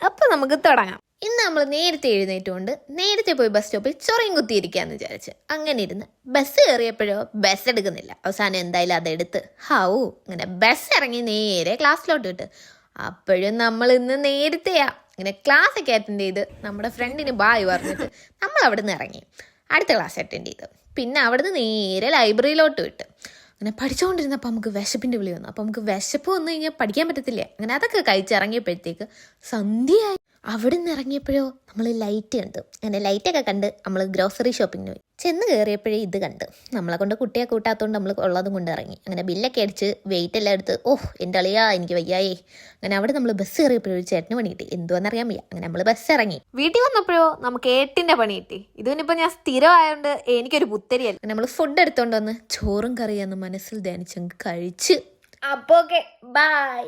അപ്പം നമുക്ക് തുടങ്ങാം. ഇന്ന് നമ്മൾ നേരത്തെ എഴുന്നേറ്റുകൊണ്ട് നേരത്തെ പോയി ബസ് സ്റ്റോപ്പിൽ ചൊറിയും കുത്തിയിരിക്കാന്ന് വിചാരിച്ച് അങ്ങനെ ഇരുന്ന് ബസ് കയറിയപ്പോഴോ ബസ് എടുക്കുന്നില്ല. അവസാനം എന്തായാലും അതെടുത്ത് അങ്ങനെ ബസ് ഇറങ്ങി നേരെ ക്ലാസ്സിലോട്ട് വിട്ട്. അപ്പോഴും നമ്മൾ ഇന്ന് നേരത്തെയാ ഇങ്ങനെ ക്ലാസ്സൊക്കെ അറ്റൻഡ് ചെയ്ത് നമ്മുടെ ഫ്രണ്ടിന് ബായ് പറഞ്ഞിട്ട് നമ്മൾ അവിടെ നിന്ന് ഇറങ്ങി അടുത്ത ക്ലാസ് അറ്റൻഡ് ചെയ്ത്. പിന്നെ അവിടുന്ന് നേരെ ലൈബ്രറിയിലോട്ട് വിട്ട്. അങ്ങനെ പഠിച്ചുകൊണ്ടിരുന്നപ്പോൾ നമുക്ക് വിശപ്പിൻ്റെ വിളി വന്നു. അപ്പോൾ നമുക്ക് വിശപ്പ് വന്നു കഴിഞ്ഞാൽ പഠിക്കാൻ പറ്റത്തില്ല. അങ്ങനെ അതൊക്കെ കഴിച്ചിറങ്ങിയപ്പോഴത്തേക്ക് സന്ധ്യയായി. അവിടെ നിന്ന് ഇറങ്ങിയപ്പോഴോ നമ്മൾ ലൈറ്റ് കണ്ടു. അങ്ങനെ ലൈറ്റൊക്കെ കണ്ട് നമ്മൾ ഗ്രോസറി ഷോപ്പിങ്ങിന് പോയി. ചെന്ന് കയറിയപ്പോഴേ ഇത് കണ്ട്. നമ്മളെ കൊണ്ട് കുട്ടിയെ കൂട്ടാത്തതുകൊണ്ട് നമ്മൾ ഉള്ളതും കൊണ്ട് ഇറങ്ങി. അങ്ങനെ ബില്ലൊക്കെ അടിച്ച് വെയിറ്റ് എല്ലാം എടുത്ത് എൻ്റെ അളിയാ എനിക്ക് വയ്യായേ. അങ്ങനെ അവിടെ നമ്മൾ ബസ് കയറിയപ്പോഴോ ഒരു ചേട്ടന് പണി കിട്ടി. എന്തുവാന്നറിയാൻ വയ്യ. അങ്ങനെ നമ്മൾ ബസ് ഇറങ്ങി. വീട്ടിൽ വന്നപ്പോഴോ നമുക്ക് 8ന്റെ പണി കിട്ടി. ഇതിനിപ്പോൾ ഞാൻ സ്ഥിരമായതുകൊണ്ട് എനിക്കൊരു പുത്തരിയല്ല. നമ്മൾ ഫുഡ് എടുത്തോണ്ട് വന്ന് ചോറും കറിയാന്ന് മനസ്സിൽ ധ്യാനിച്ചങ്ങ് കഴിച്ച്. അപ്പോൾ ഓക്കെ ബൈ.